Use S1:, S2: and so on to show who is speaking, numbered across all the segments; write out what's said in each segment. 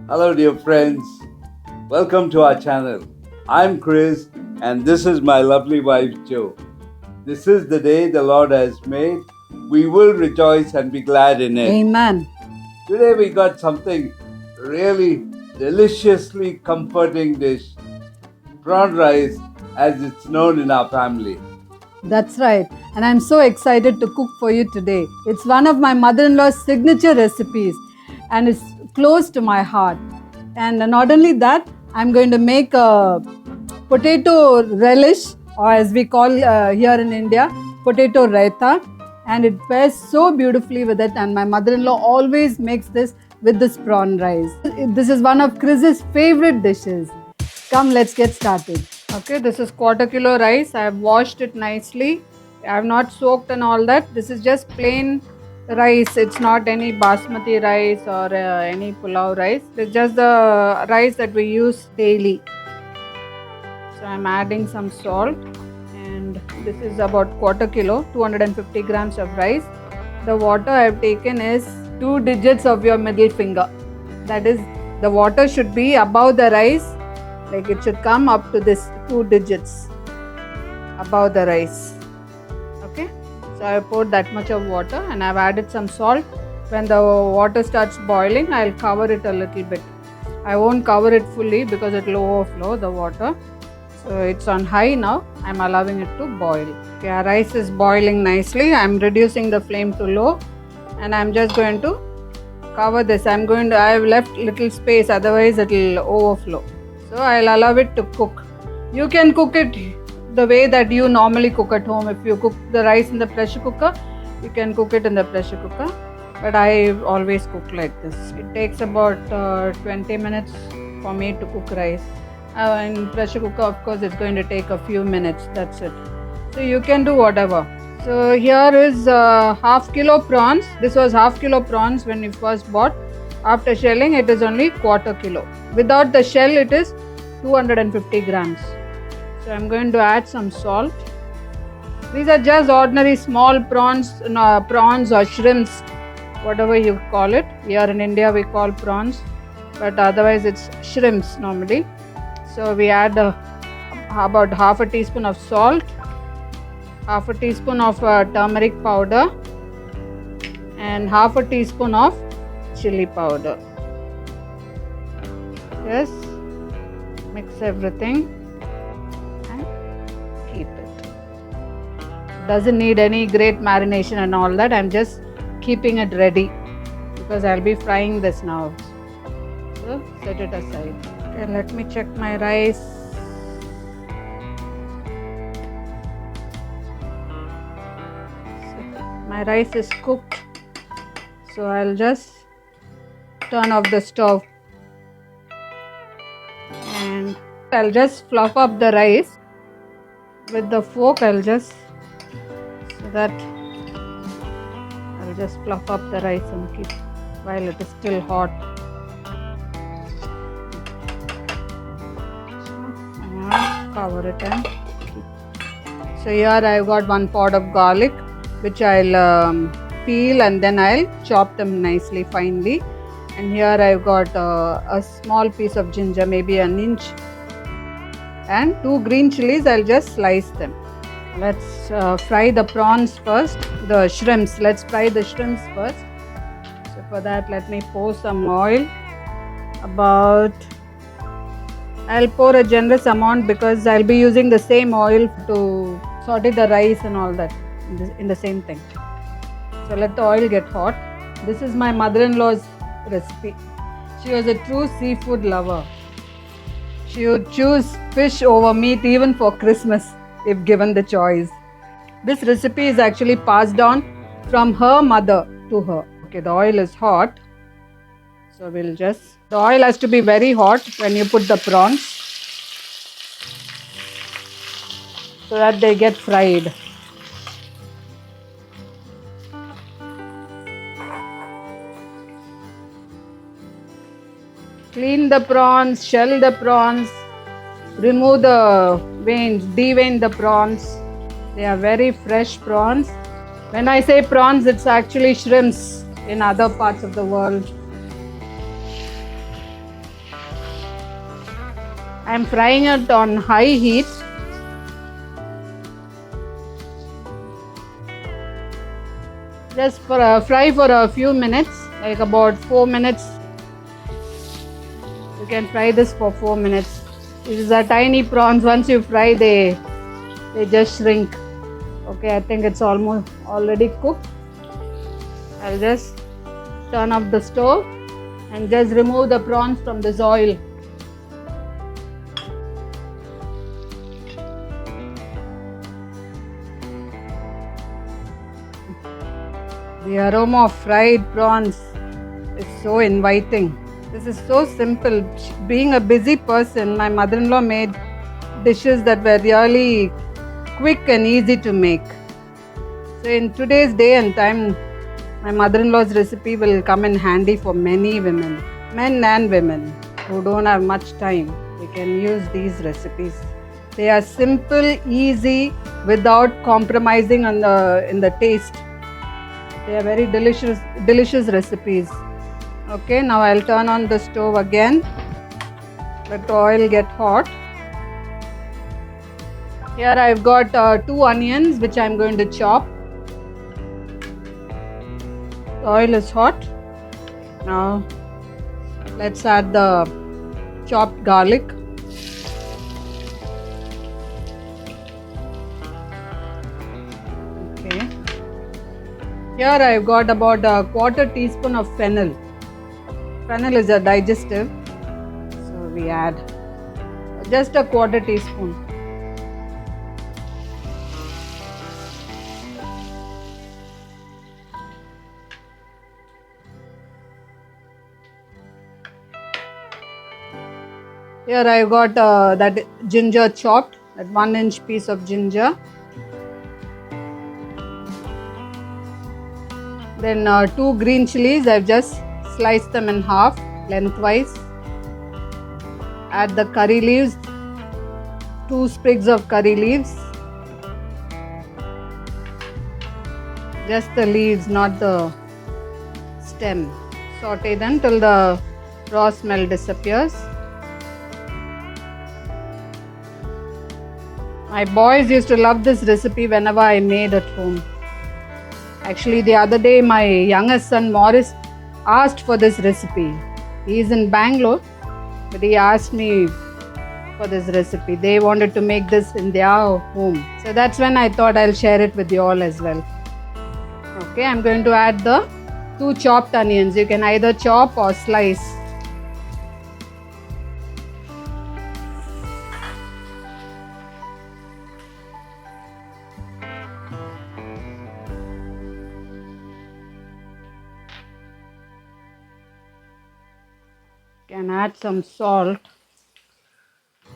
S1: Hello, dear friends. Welcome to our channel. I'm Chris, and this is my lovely wife, Jo. This is the day the Lord has made. We will rejoice and be glad in it.
S2: Amen.
S1: Today, we got something really deliciously comforting dish prawn rice, as it's known in our family.
S2: That's right. And I'm so excited to cook for you today. It's one of my mother in law's signature recipes and it's close to my heart. And not only that, I'm going to make a potato relish, or as we call here in India, potato raita. And it pairs so beautifully with it. And my mother in law always makes this with this prawn rice. This is one of Chris's favorite dishes. Come, let's get started. Okay, this is quarter kilo rice. I have washed it nicely. I have not soaked and all that. This is just plain rice. It's not any basmati rice or any pulao rice. It's just the rice that we use daily. So I'm adding some salt, and this is about quarter kilo, 250 grams of rice. The water I have taken is 2 digits of your middle finger. That is, the water should be above the rice. Like it should come up to this 2 digits above the rice. Okay, so I poured that much of water and I've added some salt. When the water starts boiling, I'll cover it a little bit. I won't cover it fully because it will overflow the water. So it's on high now. I'm allowing it to boil. Okay, our rice is boiling nicely. I'm reducing the flame to low and I'm just going to cover this. I have left little space, otherwise it will overflow. So I'll allow it to cook. You can cook it the way that you normally cook at home. If you cook the rice in the pressure cooker, you can cook it in the pressure cooker. But I always cook like this. It takes about 20 minutes for me to cook rice. In pressure cooker, of course, it's going to take a few minutes. That's it. So you can do whatever. So here is half kilo prawns. This was half kilo prawns when we first bought. After shelling, it is only quarter kilo. Without the shell, it is 250 grams. So I'm going to add some salt. These are just ordinary small prawns or shrimps, whatever you call it. Here in India, we call prawns, but otherwise it's shrimps normally. So we add about half a teaspoon of salt, half a teaspoon of turmeric powder, and half a teaspoon of chili powder. Just mix everything and keep it. Doesn't need any great marination and all that. I'm just keeping it ready because I'll be frying this now. So set it aside. Okay, let me check my rice. My rice is cooked. So I'll just turn off the stove and I'll just fluff up the rice with the fork. I'll just fluff up the rice and keep while it is still hot. Cover it and keep. So here I've got 1 pod of garlic, which I'll peel and then I'll chop them nicely finely. And here I've got a small piece of ginger, maybe an inch, and 2 green chilies. I'll just slice them. Let's fry the prawns first, the shrimps. Let's fry the shrimps first. So for that, let me pour some oil. I'll pour a generous amount because I'll be using the same oil to saute the rice and all that in the same thing. So let the oil get hot. This is my mother-in-law's recipe. She was a true seafood lover. She would choose fish over meat even for Christmas if given the choice. This recipe is actually passed down from her mother to her. Okay, the oil is hot. So the oil has to be very hot when you put the prawns so that they get fried. Clean the prawns, shell the prawns, remove the veins, devein the prawns. They are very fresh prawns. When I say prawns, it's actually shrimps in other parts of the world. I'm frying it on high heat. Just fry for a few minutes, like about 4 minutes. You can fry this for 4 minutes. These are tiny prawns. Once you fry, they just shrink. Okay, I think it's almost already cooked. I'll just turn off the stove and just remove the prawns from this oil. The aroma of fried prawns is so inviting. This is so simple. Being a busy person, my mother-in-law made dishes that were really quick and easy to make. So in today's day and time, my mother-in-law's recipe will come in handy for many women, men and women who don't have much time. They can use these recipes. They are simple, easy, without compromising on in the taste. They are very delicious recipes. Okay, now I'll turn on the stove again. Let the oil get hot. Here I've got 2 onions which I'm going to chop. The oil is hot. Now let's add the chopped garlic. Okay. Here I've got about a 1/4 teaspoon of fennel. Fennel is a digestive, so we add just a 1/4 teaspoon. Here I've got that ginger chopped, that 1-inch piece of ginger. Then 2 green chilies, I've just sliced them in half lengthwise. Add the curry leaves, 2 sprigs of curry leaves. Just the leaves, not the stem. Saute them till the raw smell disappears. My boys used to love this recipe whenever I made at home. Actually, the other day my youngest son Morris asked for this recipe. He is in Bangalore, but he asked me for this recipe. They wanted to make this in their home. So that's when I thought I'll share it with you all as well. Okay, I'm going to add the 2 chopped onions. You can either chop or slice. Can add some salt.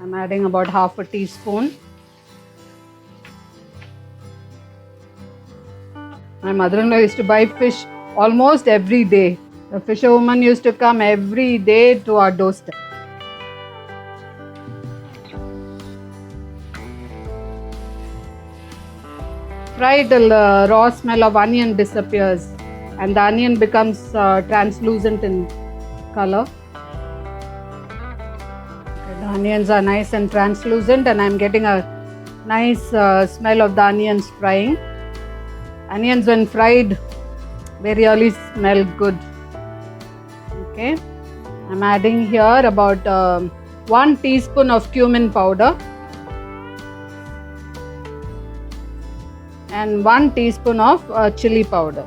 S2: I'm adding about 1/2 teaspoon. My mother-in-law used to buy fish almost every day. The fisherwoman used to come every day to our doorstep. Fry till the raw smell of onion disappears and the onion becomes translucent in color. The onions are nice and translucent and I'm getting a nice smell of the onions frying. Onions when fried, they really smell good. Okay, I'm adding here about 1 teaspoon of cumin powder and 1 teaspoon of chili powder.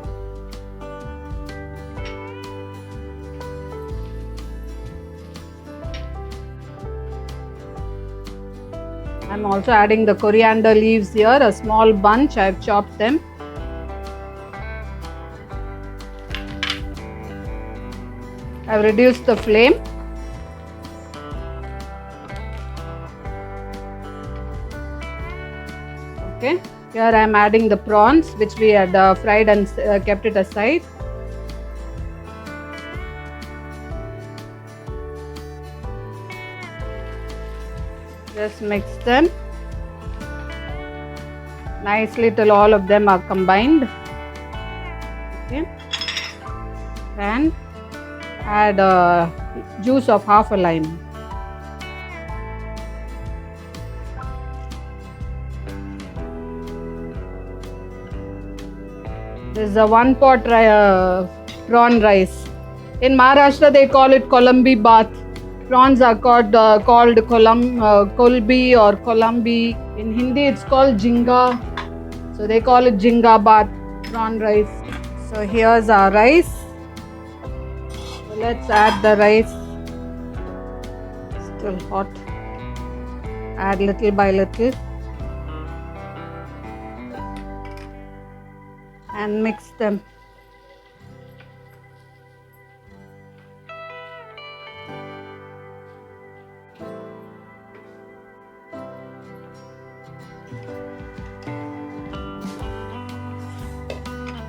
S2: I'm also adding the coriander leaves here, a small bunch. I've chopped them. I've reduced the flame. Okay, here I'm adding the prawns which we had fried and kept it aside. Just mix them nicely till all of them are combined. Okay, and add juice of 1/2 lime. This is a one pot prawn rice. In Maharashtra, they call it Kolambi bath. Prawns are called kolbi or kolambi. In Hindi, it's called jinga. So they call it jinga bath, prawn rice. So here's our rice. So let's add the rice. Still hot. Add little by little. And mix them.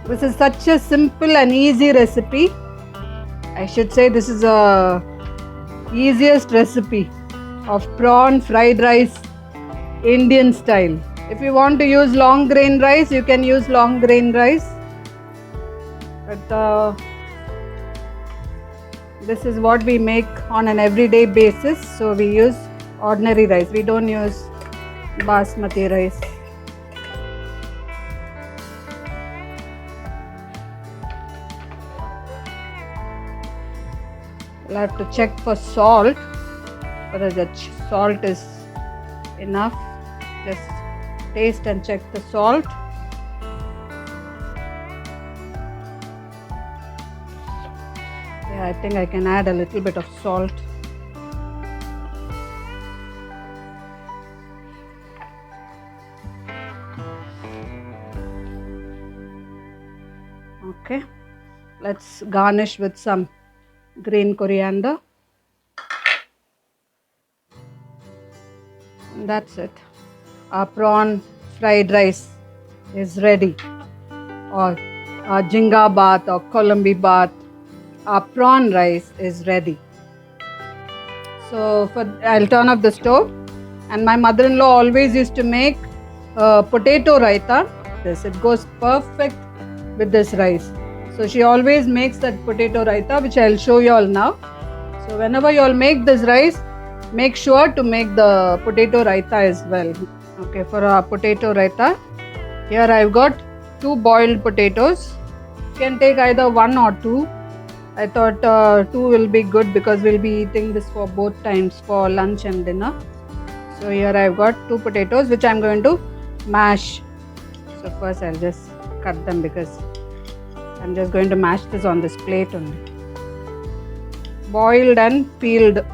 S2: This is such a simple and easy recipe. I should say this is the easiest recipe of prawn fried rice, Indian style. If you want to use long grain rice, you can use long grain rice. But this is what we make on an everyday basis. So we use ordinary rice. We don't use basmati rice. We'll have to check for salt, whether the salt is enough. Just taste and check the salt. Yeah, I think I can add a little bit of salt. Okay, let's garnish with some green coriander. And that's it. Our prawn fried rice is ready, or our jinga bath or kolambi bath. Our prawn rice is ready. So I'll turn off the stove. And my mother-in-law always used to make potato raita. It goes perfect with this rice. So she always makes that potato raita, which I'll show you all now. So whenever you all make this rice, make sure to make the potato raita as well. Okay, for our potato raita, here I've got 2 boiled potatoes. You can take either 1 or 2. I thought 2 will be good because we'll be eating this for both times, for lunch and dinner. So here I've got 2 potatoes which I'm going to mash. So first I'll just cut them because I'm just going to mash this on this plate only. Boiled and peeled.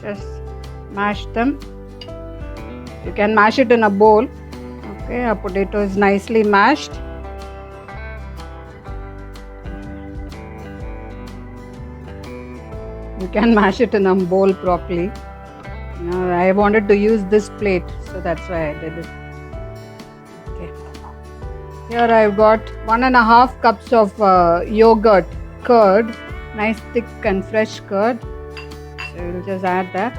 S2: Just mash them. You can mash it in a bowl. Okay, our potato is nicely mashed. You can mash it in a bowl properly. I wanted to use this plate, so that's why I did it. Okay. Here I've got 1.5 cups of yogurt, curd, nice thick and fresh curd. So we'll just add that.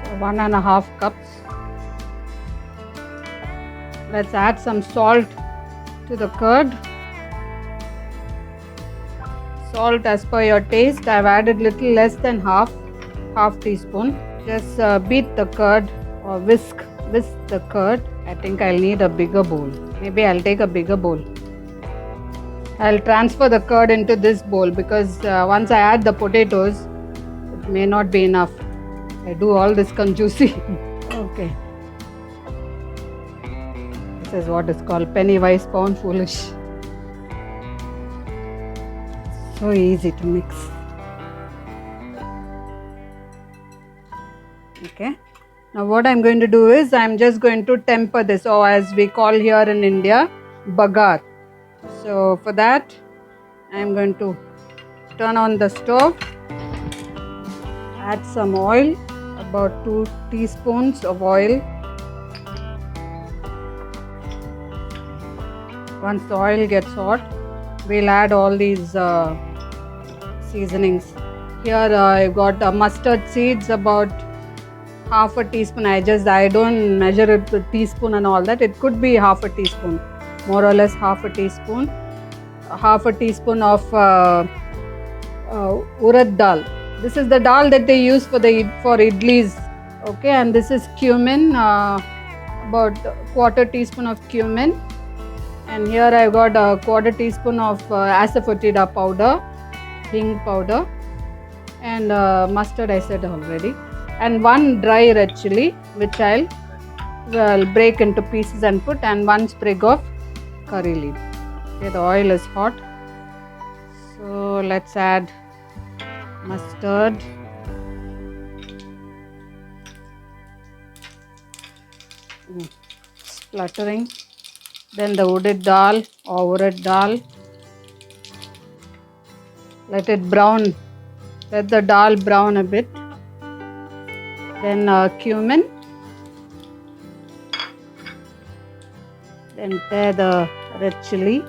S2: So 1.5 cups. Let's add some salt to the curd. Salt as per your taste. I've added little less than half teaspoon. Just beat the curd or whisk the curd. I think I'll need a bigger bowl. Maybe I'll take a bigger bowl. I'll transfer the curd into this bowl because once I add the potatoes, it may not be enough. I do all this conjuicy. Okay. This is what is called penny wise, pound foolish. So easy to mix. Okay. Now what I'm going to do is I'm just going to temper this, or as we call here in India, bagar. So for that I'm going to turn on the stove, add some oil, about 2 teaspoons of oil. Once the oil gets hot, we'll add all these seasonings. Here I've got mustard seeds, about half a teaspoon. I don't measure it with teaspoon and all that. It could be half a teaspoon, more or less half a teaspoon. Half a teaspoon of urad dal. This is the dal that they use for idlis Okay, and this is cumin, about quarter teaspoon of cumin. And here I've got a quarter teaspoon of asafoetida powder, hing powder, and mustard I said already, and one dry red chili which I'll break into pieces and put, and one sprig of curry leaf. Okay, the oil is hot, so let's add mustard, spluttering, then the urad dal or urad dal. Let it brown, let the dal brown a bit. Then cumin, then tear the red chili,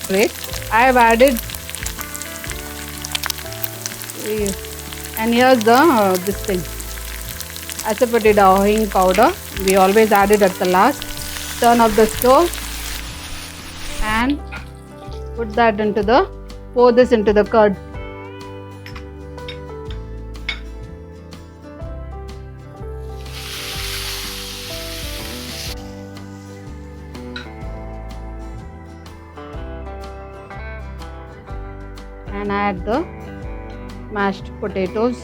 S2: great. I have added, and here's the this thing, asafoetida or hing powder. We always add it at the last. Turn off the stove and put that into the, pour this into the curd. And add the mashed potatoes.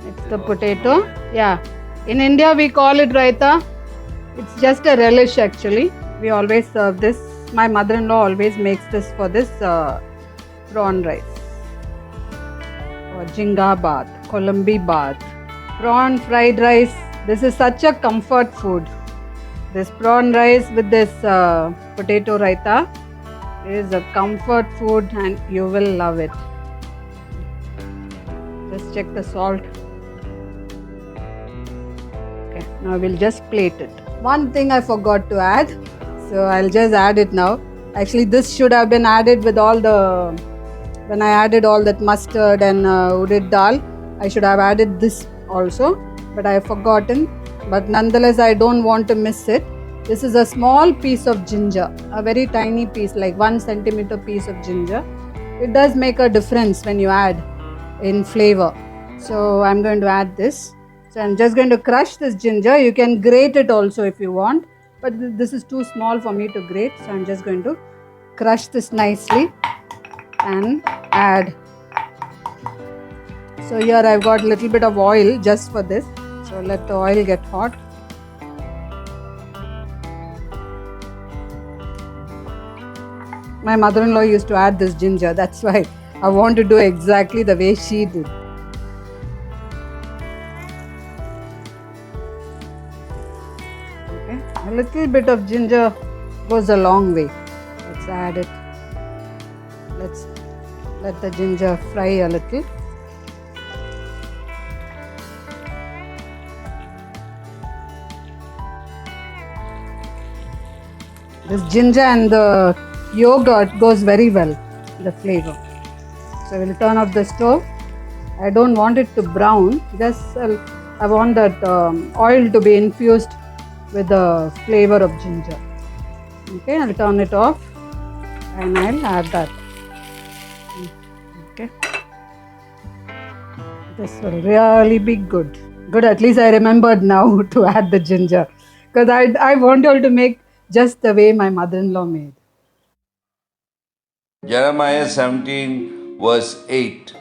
S2: It's the potato. Yeah, in India we call it raita. It's just a relish actually. We always serve this. My mother-in-law always makes this for this prawn rice or jinga bath, Colombi bath, prawn fried rice. This is such a comfort food. This prawn rice with this potato raita is a comfort food and you will love it. Just check the salt. Okay, now we'll just plate it. One thing I forgot to add, so I'll just add it now. Actually, this should have been added with all the, when I added all that mustard and urad dal, I should have added this also, but I have forgotten. But nonetheless, I don't want to miss it. This is a small piece of ginger, a very tiny piece, like 1 centimeter piece of ginger. It does make a difference when you add in flavor. So I'm going to add this. So I'm just going to crush this ginger. You can grate it also if you want, but this is too small for me to grate. So I'm just going to crush this nicely and add. So here I've got a little bit of oil just for this. So let the oil get hot. My mother-in-law used to add this ginger. That's why I want to do exactly the way she did. Okay, a little bit of ginger goes a long way. Let's add it. Let's let the ginger fry a little. This ginger and the yogurt goes very well, the flavor. So we'll turn off the stove. I don't want it to brown, just I want that oil to be infused with the flavor of ginger. Okay, I'll turn it off and I'll add that. Okay, this will really be good. Good, at least I remembered now to add the ginger, because I want you all to make just the way my mother-in-law made.
S1: Jeremiah 17, verse 8.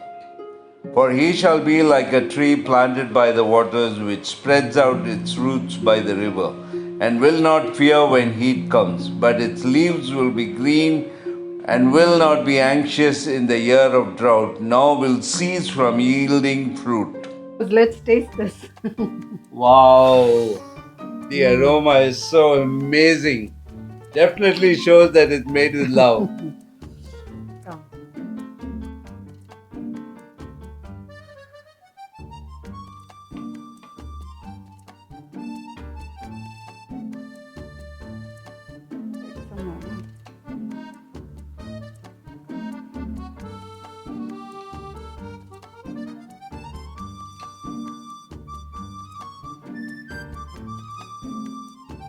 S1: For he shall be like a tree planted by the waters, which spreads out its roots by the river, and will not fear when heat comes, but its leaves will be green, and will not be anxious in the year of drought, nor will cease from yielding fruit.
S2: Let's taste this.
S1: Wow, the aroma is so amazing. Definitely shows that it's made with love.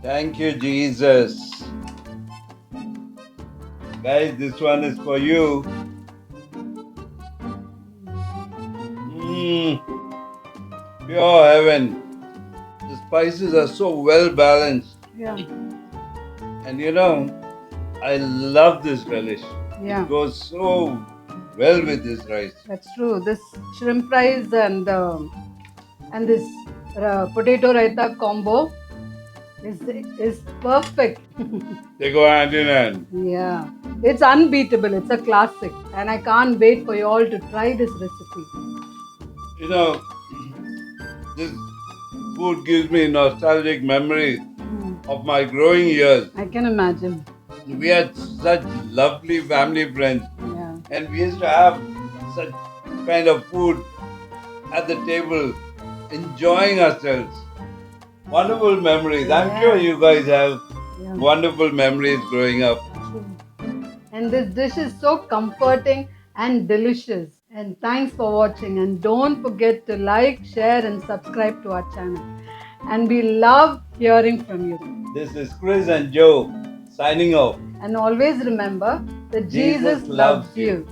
S1: Thank you, Jesus. Guys, this one is for you. Mmm, pure heaven. The spices are so well balanced.
S2: Yeah.
S1: And you know, I love this relish.
S2: Yeah.
S1: It goes so well with this rice.
S2: That's true. This shrimp fries and this potato raita combo is perfect.
S1: They go hand in hand.
S2: Yeah, it's unbeatable. It's a classic, and I can't wait for you all to try this recipe.
S1: You know, this food gives me nostalgic memories of my growing years.
S2: I can imagine.
S1: We had such lovely family friends,
S2: Yeah,
S1: and we used to have such kind of food at the table, enjoying ourselves. Wonderful memories. I'm sure you guys have
S2: yeah.
S1: wonderful memories growing up.
S2: True. And this dish is so comforting and delicious. And thanks for watching. And don't forget to like, share, and subscribe to our channel. And we love hearing from you.
S1: This is Chris and Joe signing off.
S2: And always remember that
S1: Jesus
S2: Jesus
S1: loves
S2: loves
S1: you.
S2: you.